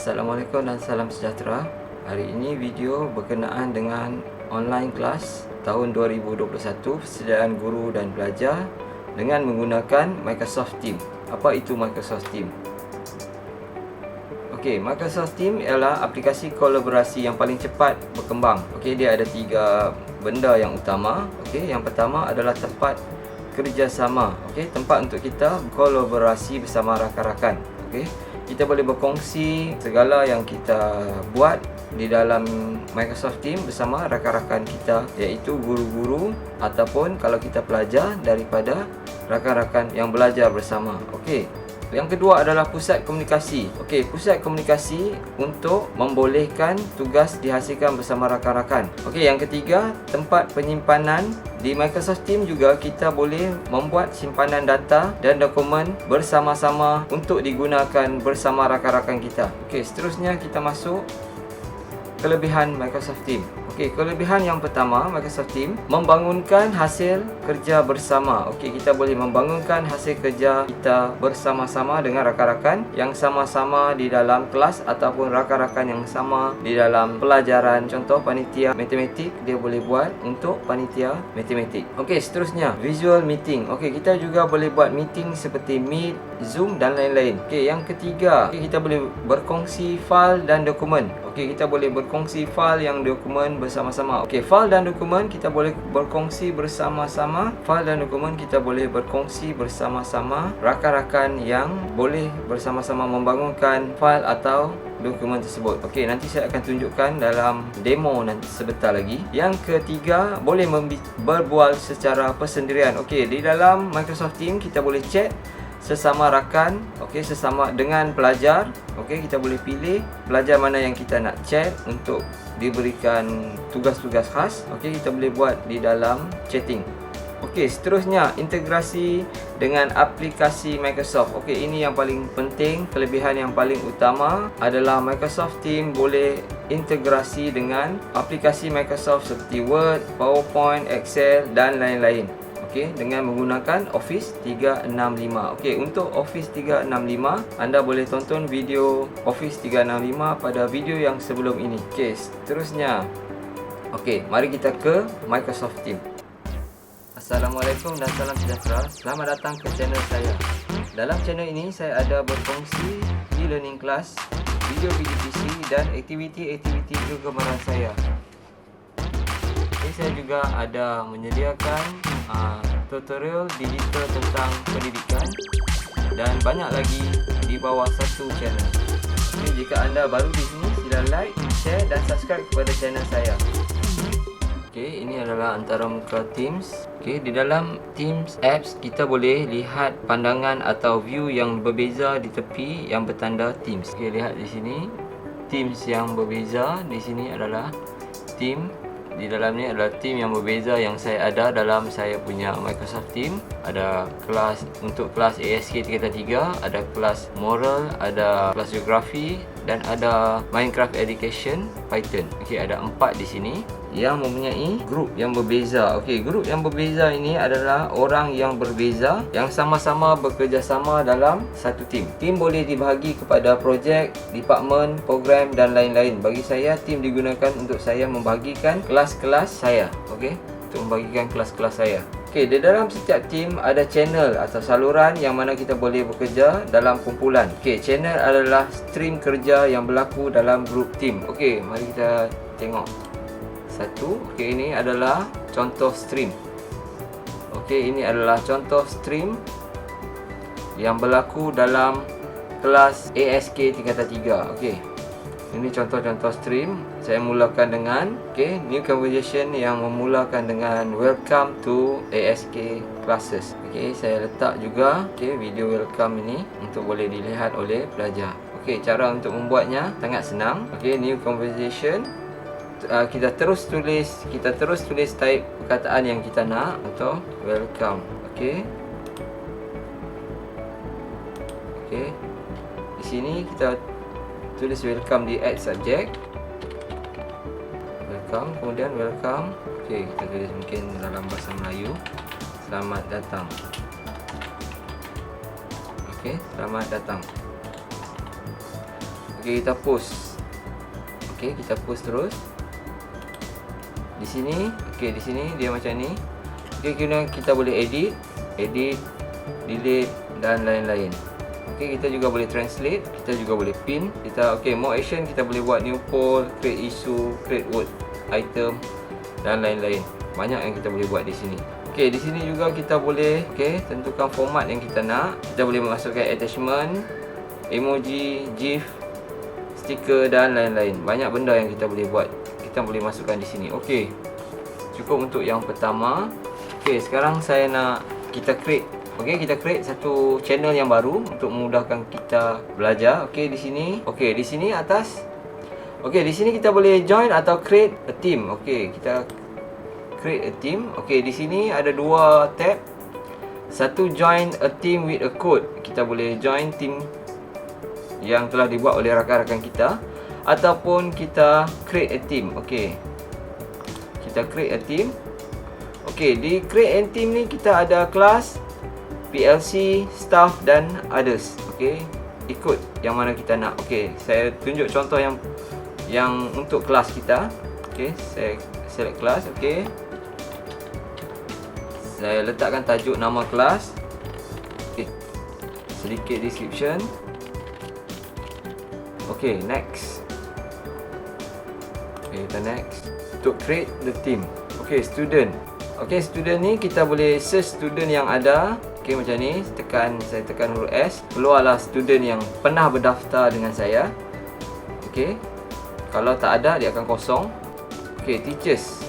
Assalamualaikum dan salam sejahtera. Hari ini video berkenaan dengan online kelas tahun 2021 persediaan guru dan pelajar dengan menggunakan Microsoft Teams. Apa itu Microsoft Teams? Okey, Microsoft Teams ialah aplikasi kolaborasi yang paling cepat berkembang. Okey, dia ada 3 benda yang utama. Okey, yang pertama adalah tempat kerjasama. Okey, tempat untuk kita kolaborasi bersama rakan-rakan. Okey, kita boleh berkongsi segala yang kita buat di dalam Microsoft Teams bersama rakan-rakan kita, iaitu guru-guru ataupun kalau kita pelajar daripada rakan-rakan yang belajar bersama. Okey. Yang kedua adalah pusat komunikasi. Okey, pusat komunikasi untuk membolehkan tugas dihasilkan bersama rakan-rakan. Okey, yang ketiga, tempat penyimpanan. Di Microsoft Teams juga kita boleh membuat simpanan data dan dokumen bersama-sama untuk digunakan bersama rakan-rakan kita. Okey, seterusnya kita masuk kelebihan Microsoft Teams. Okey, kelebihan yang pertama Microsoft Teams membangunkan hasil kerja bersama. Okey, kita boleh membangunkan hasil kerja kita bersama-sama dengan rakan-rakan yang sama-sama di dalam kelas ataupun rakan-rakan yang sama di dalam pelajaran. Contoh panitia matematik, dia boleh buat untuk panitia matematik. Okey, seterusnya visual meeting. Okey, kita juga boleh buat meeting seperti Meet, Zoom dan lain-lain. Okey, yang ketiga, kita boleh berkongsi fail dan dokumen. Okey, kita boleh berkongsi fail yang dokumen bersama-sama. Okey, fail dan dokumen kita boleh berkongsi bersama-sama. Fail dan dokumen kita boleh berkongsi bersama-sama. Rakan-rakan yang boleh bersama-sama membangunkan fail atau dokumen tersebut. Okey, nanti saya akan tunjukkan dalam demo nanti sebentar lagi. Yang ketiga, boleh berbual secara persendirian. Okey, di dalam Microsoft Teams kita boleh chat sesama rakan, okey, sesama dengan pelajar. Okey, kita boleh pilih pelajar mana yang kita nak chat untuk diberikan tugas-tugas khas. Okey, kita boleh buat di dalam chatting. Okey, seterusnya integrasi dengan aplikasi Microsoft. Okey, ini yang paling penting, kelebihan yang paling utama adalah Microsoft Teams boleh integrasi dengan aplikasi Microsoft seperti Word, PowerPoint, Excel dan lain-lain. Okey, dengan menggunakan Office 365. Okey, untuk Office 365 anda boleh tonton video Office 365 pada video yang sebelum ini. Okey, seterusnya. Okey, mari kita ke Microsoft Teams. Assalamualaikum dan salam sejahtera. Selamat datang ke channel saya. Dalam channel ini saya ada berkongsi e-learning class, video PGPC dan aktiviti-aktiviti kegemaran saya. Saya juga ada menyediakan tutorial digital tentang pendidikan dan banyak lagi di bawah satu channel. Jadi, jika anda baru di sini, sila like, share dan subscribe kepada channel saya. Okey, ini adalah antara muka Teams. Okey, di dalam Teams apps kita boleh lihat pandangan atau view yang berbeza di tepi yang bertanda Teams. Okey, lihat di sini Teams yang berbeza. Di sini adalah team. Di dalam ni adalah team yang berbeza yang saya ada dalam saya punya Microsoft Teams. Ada kelas untuk kelas ASK 333, ada kelas moral, ada kelas geografi dan ada Minecraft Education Python. Okey, ada 4 di sini yang mempunyai grup yang berbeza. Okey, grup yang berbeza ini adalah orang yang berbeza yang sama-sama bekerjasama dalam satu team. Team boleh dibahagi kepada projek, department, program dan lain-lain. Bagi saya, team digunakan untuk saya membahagikan kelas-kelas saya. Okey, untuk membagikan kelas-kelas saya. Okey, di dalam setiap team ada channel atau saluran yang mana kita boleh bekerja dalam kumpulan. Okey, channel adalah stream kerja yang berlaku dalam grup team. Okey, mari kita tengok satu. Okey, ini adalah contoh stream. Okey, ini adalah contoh stream yang berlaku dalam kelas ASK 333. Okey, ini contoh-contoh stream. Saya mulakan dengan new conversation yang memulakan dengan welcome to ASK classes. Okey, saya letak juga video welcome ini untuk boleh dilihat oleh pelajar. Okey, cara untuk membuatnya sangat senang. Okey, new conversation. Kita terus tulis type perkataan yang kita nak untuk welcome. Okey. Okey. Di sini kita tulis welcome di add subject. Welcome, kemudian welcome. Okey, kita tulis mungkin dalam bahasa Melayu. Selamat datang. Okey, selamat datang. Okey, kita post. Okey, kita post terus. Di sini, okey, di sini dia macam ni. Okey, kemudian kita boleh edit, delete dan lain-lain. Okey, kita juga boleh translate, kita juga boleh pin. Kita more action, kita boleh buat new poll, create issue, create word item dan lain-lain. Banyak yang kita boleh buat di sini. Okey, di sini juga kita boleh tentukan format yang kita nak. Kita boleh memasukkan attachment, emoji, GIF, stiker dan lain-lain. Banyak benda yang kita boleh buat. Kita boleh masukkan di sini. Okey. Cukup untuk yang pertama. Okey, sekarang saya nak kita create. Okey, kita create satu channel yang baru untuk memudahkan kita belajar. Okey, di sini. Okey, di sini atas. Okey, di sini kita boleh join atau create a team. Okey, kita create a team. Okey, di sini ada dua tab. Satu, join a team with a code. Kita boleh join team yang telah dibuat oleh rakan-rakan kita, ataupun kita create a team. Okey, kita create a team. Okey, di create a team ni kita ada kelas, PLC, staff dan others. Okey, ikut yang mana kita nak. Okey, saya tunjuk contoh yang untuk kelas kita. Okey, saya select kelas. Okey, saya letakkan tajuk nama kelas. Okey, sedikit description. Okey, next. Okey, kita next. Untuk create the team. Okey, student. Okey, student ni kita boleh search student yang ada. Okey, macam ni, saya tekan huruf S, keluarlah student yang pernah berdaftar dengan saya. Okey, kalau tak ada dia akan kosong. Okey, teachers.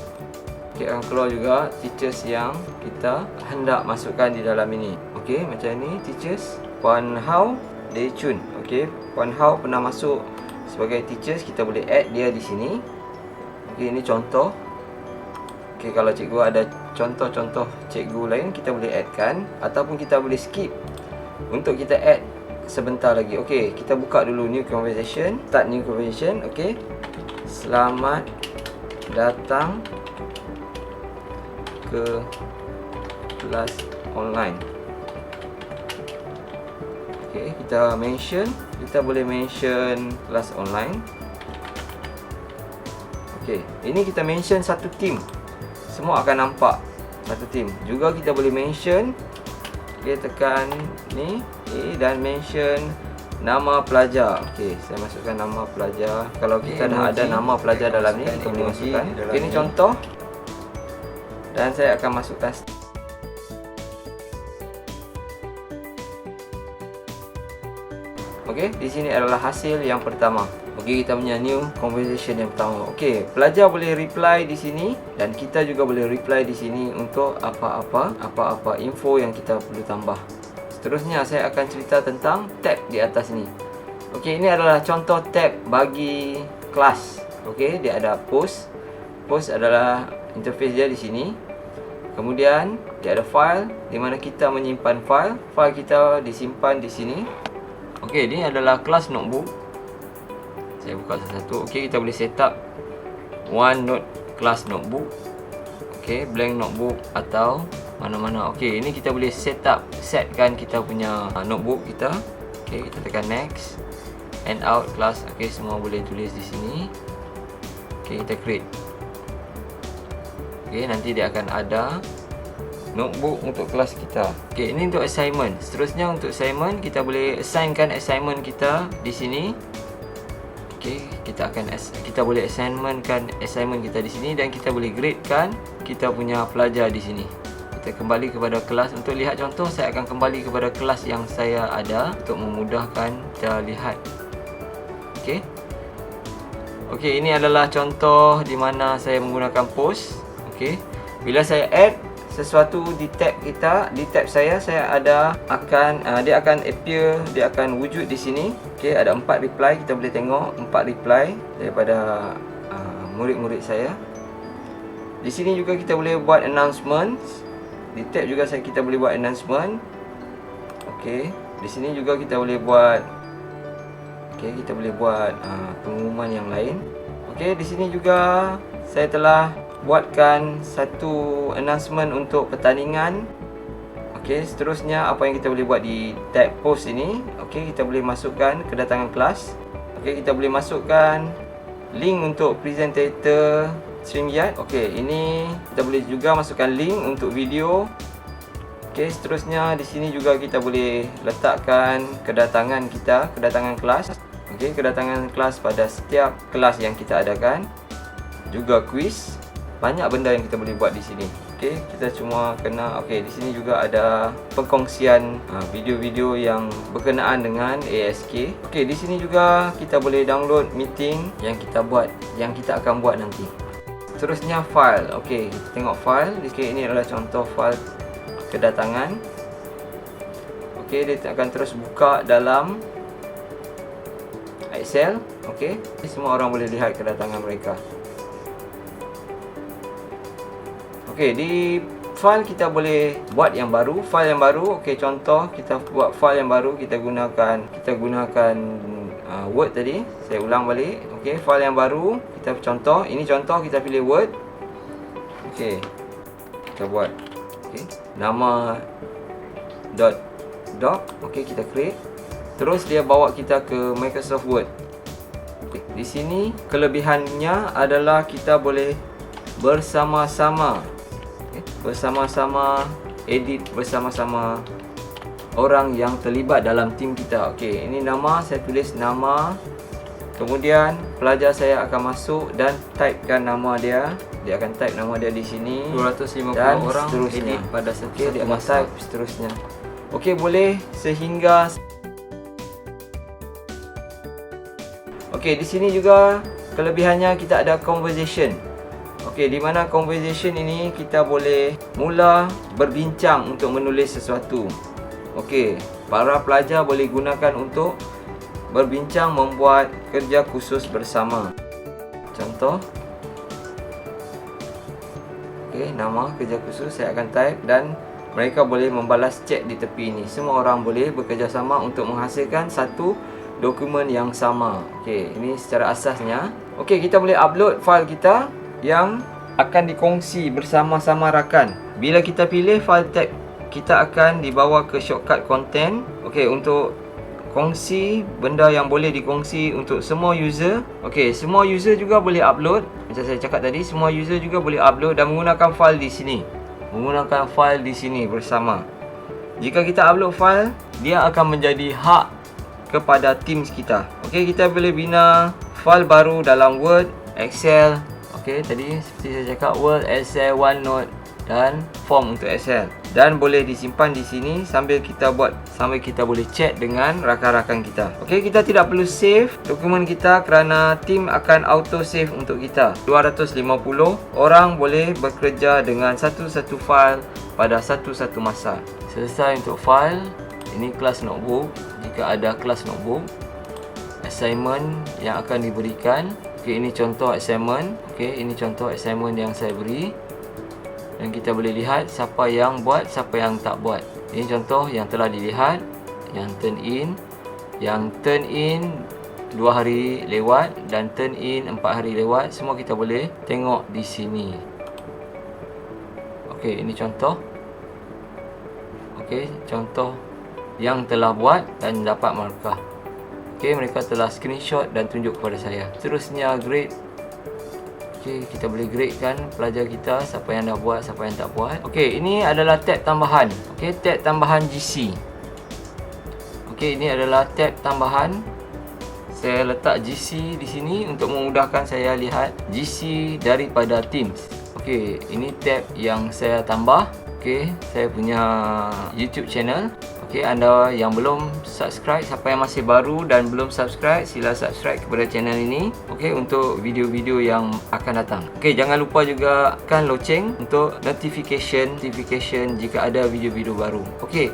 Okey, akan keluar juga teachers yang kita hendak masukkan di dalam ini. Okey, macam ni, teachers. Puan Hao, Lei Chun. Okey, Puan Hao pernah masuk sebagai teachers, kita boleh add dia di sini. Okey, ini contoh. Okey, kalau cikgu ada contoh-contoh cikgu lain, kita boleh addkan, ataupun kita boleh skip untuk kita add sebentar lagi. Okey, kita buka dulu new conversation, start new conversation. Okey, selamat datang ke kelas online. Okey, kita boleh mention kelas online. Okey, ini kita mention satu team. Semua akan nampak satu team. Juga kita boleh mention, okey, tekan ni dan mention nama pelajar. Okey, saya masukkan nama pelajar. Kalau kita dah ada nama pelajar dalam ni, kita boleh masukkan. Okey, ini contoh. Dan saya akan masukkan. Okey, di sini adalah hasil yang pertama. Okey, kita punya new conversation yang pertama. Okey, pelajar boleh reply di sini dan kita juga boleh reply di sini untuk apa-apa info yang kita perlu tambah. Seterusnya saya akan cerita tentang tab di atas ni. Okey, ini adalah contoh tab bagi kelas. Okey, dia ada post. Post adalah interface dia di sini. Kemudian dia ada file di mana kita menyimpan file. File kita disimpan di sini. Okey, ini adalah kelas notebook. Saya buka satu-satu. Okey, kita boleh set up OneNote class notebook. Okey, blank notebook atau mana-mana. Okey, ini kita boleh setkan kita punya notebook kita. Okey, kita tekan next. And out class. Okey, semua boleh tulis di sini. Okey, kita create. Okey, nanti dia akan ada notebook untuk kelas kita. Okey, ini untuk assignment. Seterusnya untuk assignment, kita boleh assignkan assignment kita di sini. Okey, kita boleh assignmentkan assignment kita di sini dan kita boleh gradekan kita punya pelajar di sini. Kita kembali kepada kelas. Untuk lihat contoh, saya akan kembali kepada kelas yang saya ada untuk memudahkan kita lihat. Okey. Okey, ini adalah contoh di mana saya menggunakan post. Okey. Bila saya add sesuatu di tab kita, di tab saya dia akan appear, dia akan wujud di sini. Okey, ada 4 reply, kita boleh tengok 4 reply daripada murid-murid saya. Di sini juga kita boleh buat announcement. Di tab juga kita boleh buat announcement. Okey, di sini juga kita boleh buat pengumuman yang lain. Okey, di sini juga saya telah buatkan satu announcement untuk pertandingan. Okey, seterusnya apa yang kita boleh buat di tab post ini? Okey, kita boleh masukkan kedatangan kelas. Okey, kita boleh masukkan link untuk presentator StreamYard. Okey, ini kita boleh juga masukkan link untuk video. Okey, seterusnya di sini juga kita boleh letakkan kedatangan kita, kedatangan kelas. Okey, kedatangan kelas pada setiap kelas yang kita adakan. Juga quiz. Banyak benda yang kita boleh buat di sini. Okey, kita cuma kena di sini juga ada perkongsian video-video yang berkenaan dengan ASK. Okey, di sini juga kita boleh download meeting yang kita buat, yang kita akan buat nanti. Seterusnya file. Okey, kita tengok file. Okey, ini adalah contoh file kedatangan. Okey, dia akan terus buka dalam Excel. Okey, semua orang boleh lihat kedatangan mereka. Okey, di file kita boleh buat yang baru, file yang baru. Okey, contoh kita buat file yang baru, kita gunakan Word tadi. Saya ulang balik. Okey, file yang baru, kita contoh, ini contoh, kita pilih Word. Okey, kita buat nama .doc. Okey, kita create. Terus dia bawa kita ke Microsoft Word. Di sini kelebihannya adalah kita boleh bersama-sama edit bersama-sama orang yang terlibat dalam tim kita. Okey, ini nama, saya tulis nama. Kemudian pelajar saya akan masuk dan typekan nama dia. Dia akan type nama dia di sini. 250 dan orang seterusnya. Pada setiap dia akan type seterusnya. Okey, boleh sehingga. Okey, di sini juga kelebihannya kita ada conversation. Okey, di mana conversation ini kita boleh mula berbincang untuk menulis sesuatu. Okey, para pelajar boleh gunakan untuk berbincang membuat kerja khusus bersama. Contoh. Okey, nama kerja khusus saya akan type dan mereka boleh membalas chat di tepi ini. Semua orang boleh bekerjasama untuk menghasilkan satu dokumen yang sama. Okey, ini secara asasnya. Okey, kita boleh upload file kita yang akan dikongsi bersama-sama rakan. Bila kita pilih file tab, kita akan dibawa ke shortcut content. Okey, untuk kongsi benda yang boleh dikongsi untuk semua user. Okey, semua user juga boleh upload. Macam saya cakap tadi, semua user juga boleh upload dan menggunakan file di sini. Menggunakan file di sini bersama. Jika kita upload file, dia akan menjadi hak kepada Teams kita. Okey, kita boleh bina file baru dalam Word, Excel. Okey, tadi seperti saya cakap, Word, Excel, OneNote dan form untuk Excel. Dan boleh disimpan di sini sambil kita boleh chat dengan rakan-rakan kita. Okey, kita tidak perlu save dokumen kita kerana tim akan auto save untuk kita. 250 orang boleh bekerja dengan satu-satu file pada satu-satu masa. Selesai untuk file. Ini kelas notebook. Jika ada kelas notebook, assignment yang akan diberikan. Okey, ini contoh assignment. Okey, ini contoh assignment yang saya beri. Dan kita boleh lihat siapa yang buat, siapa yang tak buat. Ini contoh yang telah dilihat, yang turn in. Yang turn in 2 hari lewat dan turn in 4 hari lewat. Semua kita boleh tengok di sini. Okey, ini contoh. Okey, contoh yang telah buat dan dapat markah. Okey, mereka telah screenshot dan tunjuk kepada saya. Seterusnya grade. Okey, kita boleh gradekan pelajar kita, siapa yang dah buat, siapa yang tak buat. Okey, ini adalah tab tambahan. Okey, tab tambahan GC. Okey, ini adalah tab tambahan. Saya letak GC di sini untuk memudahkan saya lihat GC daripada Teams. Okey, ini tab yang saya tambah. Okey, saya punya YouTube channel. Okey, anda yang belum subscribe, siapa yang masih baru dan belum subscribe, sila subscribe kepada channel ini. Okey, untuk video-video yang akan datang. Okey, jangan lupa juga tekan loceng untuk notification jika ada video-video baru. Okey,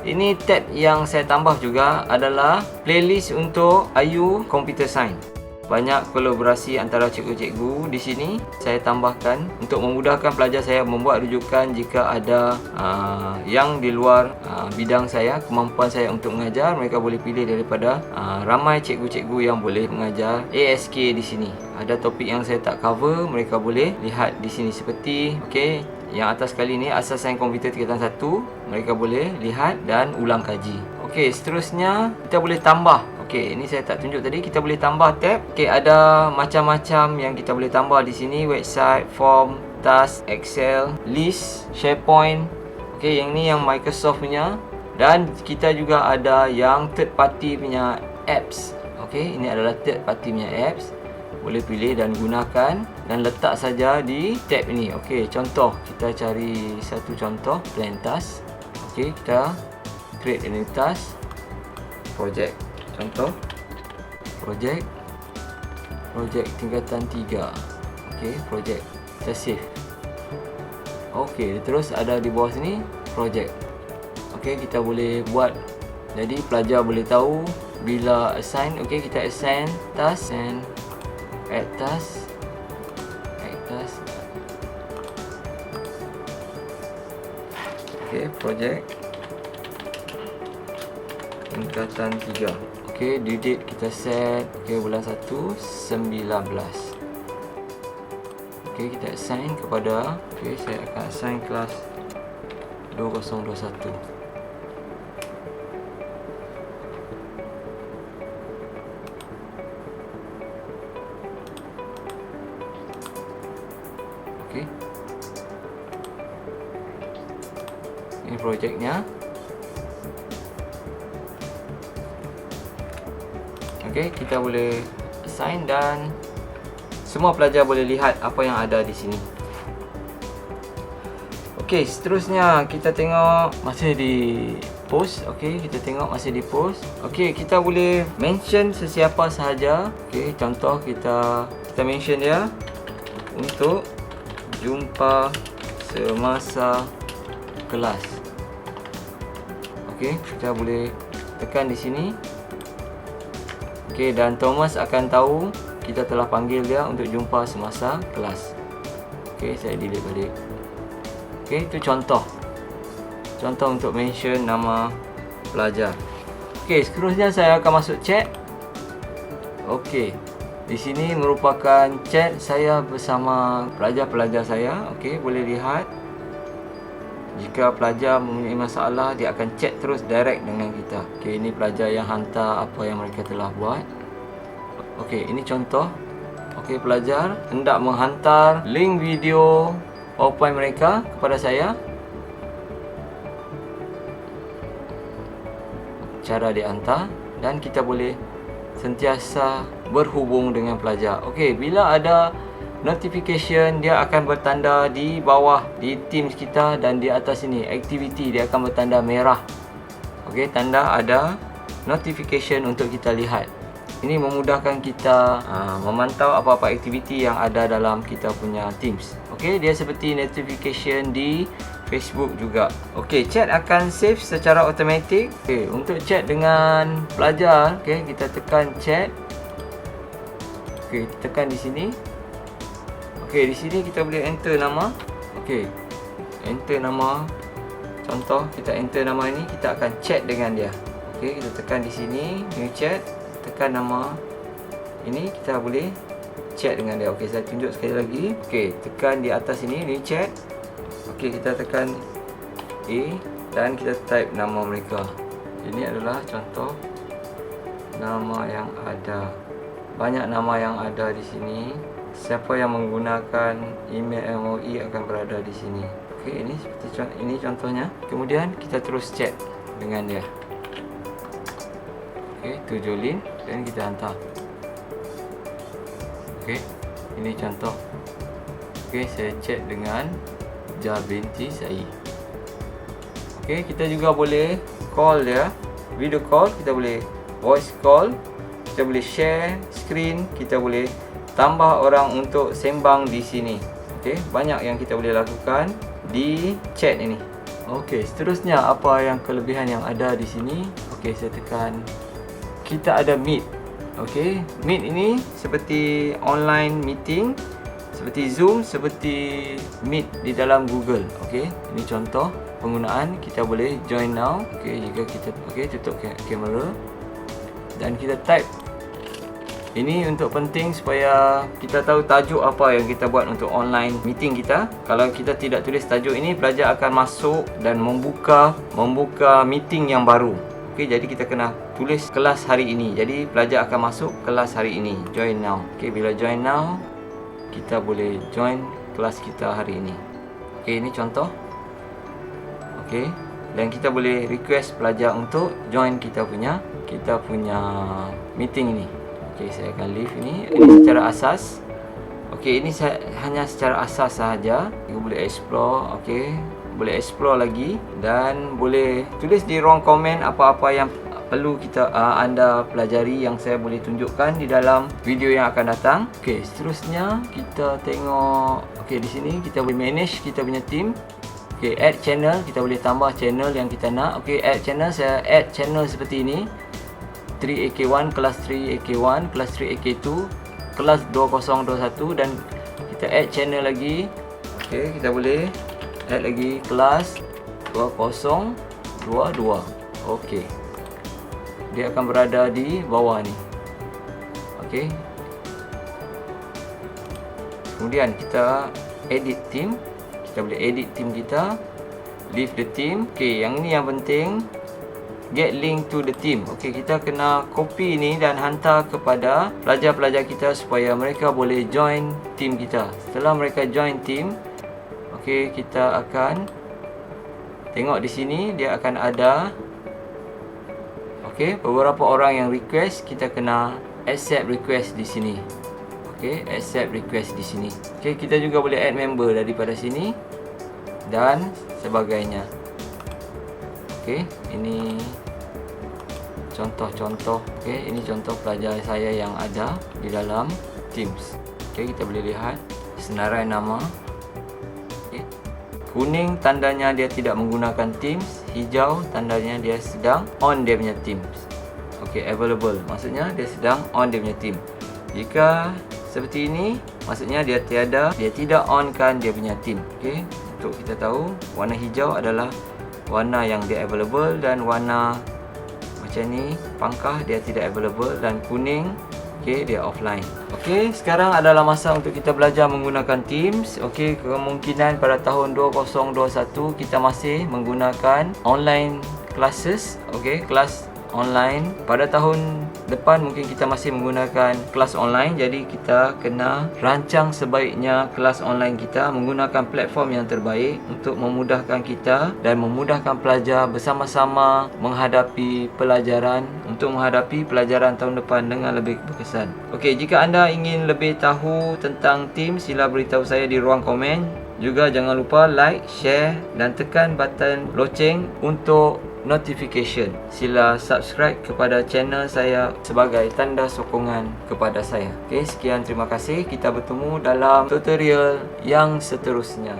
ini tab yang saya tambah juga adalah playlist untuk IU Computer Science. Banyak kolaborasi antara cikgu-cikgu di sini saya tambahkan untuk memudahkan pelajar saya membuat rujukan jika ada yang di luar bidang saya, kemampuan saya untuk mengajar. Mereka boleh pilih daripada ramai cikgu-cikgu yang boleh mengajar ASK di sini. Ada topik yang saya tak cover, mereka boleh lihat di sini seperti yang atas kali ni asas sains komputer tingkatan 1, mereka boleh lihat dan ulang kaji. Okey, seterusnya kita boleh tambah. Okey, ini saya tak tunjuk tadi. Kita boleh tambah tab. Okey, ada macam-macam yang kita boleh tambah di sini. Website, form, task, Excel, list, SharePoint. Okey, yang ni yang Microsoft punya. Dan kita juga ada yang third party punya apps. Okey, ini adalah third party punya apps. Boleh pilih dan gunakan dan letak saja di tab ini. Okey, contoh kita cari satu contoh plan task. Okey, kita create a new task. Project. Contoh project tingkatan 3. Okey, project. Kita save. Okey, terus ada di bawah sini project. Okey, kita boleh buat. Jadi pelajar boleh tahu bila assign. Okey, kita assign task and add task. Okey, project tingkatan 3. Okey, due date kita set. Okey, bulan 1 19. Okey, kita assign kepada. Okey, saya akan assign kelas 2021. Okey, ini projeknya. Okey, kita boleh assign dan semua pelajar boleh lihat apa yang ada di sini. Okey, seterusnya kita tengok masih di post. Okey, kita tengok masih di post. Okey, kita boleh mention sesiapa sahaja. Okey, contoh kita mention dia untuk jumpa semasa kelas. Okey, kita boleh tekan di sini. Okey, dan Thomas akan tahu kita telah panggil dia untuk jumpa semasa kelas. Okey, saya delete balik. Okey, itu contoh untuk mention nama pelajar. Okey, seterusnya saya akan masuk chat. Okey, di sini merupakan chat saya bersama pelajar-pelajar saya. Okey, boleh lihat. Jika pelajar mempunyai masalah, dia akan chat terus direct dengan kita. Okey, ini pelajar yang hantar apa yang mereka telah buat. Okey, ini contoh. Okey, pelajar hendak menghantar link video PowerPoint mereka kepada saya. Cara dihantar dan kita boleh sentiasa berhubung dengan pelajar. Okey, bila ada notification, dia akan bertanda di bawah di Teams kita, dan di atas ini activity dia akan bertanda merah. Okey, tanda ada notification untuk kita lihat. Ini memudahkan kita memantau apa-apa aktiviti yang ada dalam kita punya Teams. Okey, dia seperti notification di Facebook juga. Okey, chat akan save secara automatik. Okey, untuk chat dengan pelajar, okey, kita tekan chat. Okey, tekan di sini. Okey, di sini kita boleh enter nama. Okey, enter nama. Contoh, kita enter nama ini, kita akan chat dengan dia. Okey, kita tekan di sini, new chat. Tekan nama ini, kita boleh chat dengan dia. Okey, saya tunjuk sekali lagi. Okey, tekan di atas ini, new chat. Okey, kita tekan A dan kita type nama mereka. Ini adalah contoh nama yang ada. Banyak nama yang ada di sini. Siapa yang menggunakan email MOE akan berada di sini. Okey, ini seperti ini contohnya. Kemudian kita terus chat dengan dia. Okey, tuju link dan kita hantar. Okey, ini contoh. Okey, saya chat dengan Jah binti Sai. Okey, kita juga boleh call dia, video call, kita boleh voice call, kita boleh share screen, kita boleh tambah orang untuk sembang di sini. Okey, banyak yang kita boleh lakukan di chat ini. Okey, seterusnya apa yang kelebihan yang ada di sini? Okey, saya tekan. Kita ada Meet. Okey, Meet ini seperti online meeting, seperti Zoom, seperti Meet di dalam Google. Okey, ini contoh penggunaan. Kita boleh join now. Okey, jika kita tutup kamera dan kita type. Ini untuk penting supaya kita tahu tajuk apa yang kita buat untuk online meeting kita. Kalau kita tidak tulis tajuk ini, pelajar akan masuk dan membuka meeting yang baru. Okey, jadi kita kena tulis kelas hari ini. Jadi pelajar akan masuk kelas hari ini. Join now. Okey, bila join now, kita boleh join kelas kita hari ini. Okey, ini contoh. Okey, dan kita boleh request pelajar untuk join kita punya meeting ini. Okey, saya akan leave ini. Ini secara asas. Okey, ini hanya secara asas sahaja. Kita boleh explore. Okey, boleh explore lagi dan boleh tulis di ruang komen apa-apa yang perlu anda pelajari yang saya boleh tunjukkan di dalam video yang akan datang. Okey, seterusnya kita tengok. Okey, di sini kita boleh manage kita punya team. Okey, add channel, kita boleh tambah channel yang kita nak. Okey, add channel, saya add channel seperti ini. 3AK1, kelas 3AK1, kelas 3AK2, kelas 2021 dan kita add channel lagi. Okey, kita boleh add lagi kelas 2022. Okey, dia akan berada di bawah ni. Okey, kemudian kita edit team. Kita boleh edit team kita, leave the team. Okey, yang ini yang penting, get link to the team. Okey, kita kena copy ni dan hantar kepada pelajar-pelajar kita supaya mereka boleh join team kita. Setelah mereka join team, okey, kita akan tengok di sini dia akan ada okey, beberapa orang yang request, kita kena accept request di sini. Okey, accept request di sini. Okey, kita juga boleh add member daripada sini dan sebagainya. Okey, ini contoh-contoh. Okey, ini contoh pelajar saya yang ada di dalam Teams. Okey, kita boleh lihat senarai nama. Okey, kuning tandanya dia tidak menggunakan Teams, hijau tandanya dia sedang on dia punya Teams. Okey, available maksudnya dia sedang on dia punya team. Jika seperti ini, maksudnya dia tidak on kan dia punya team. Okey, untuk kita tahu, warna hijau adalah warna yang dia available dan warna macam ni pangkah dia tidak available dan kuning okey dia offline. Okey, sekarang adalah masa untuk kita belajar menggunakan Teams. Okey, kemungkinan pada tahun 2021 kita masih menggunakan online classes. Okey, kelas online. Pada tahun depan mungkin kita masih menggunakan kelas online. Jadi kita kena rancang sebaiknya kelas online kita menggunakan platform yang terbaik untuk memudahkan kita dan memudahkan pelajar bersama-sama menghadapi pelajaran tahun depan dengan lebih berkesan. Okey, jika anda ingin lebih tahu tentang Teams, sila beritahu saya di ruang komen. Juga jangan lupa like, share dan tekan button loceng untuk notification. Sila subscribe kepada channel saya sebagai tanda sokongan kepada saya. Okey, sekian, terima kasih. Kita bertemu dalam tutorial yang seterusnya.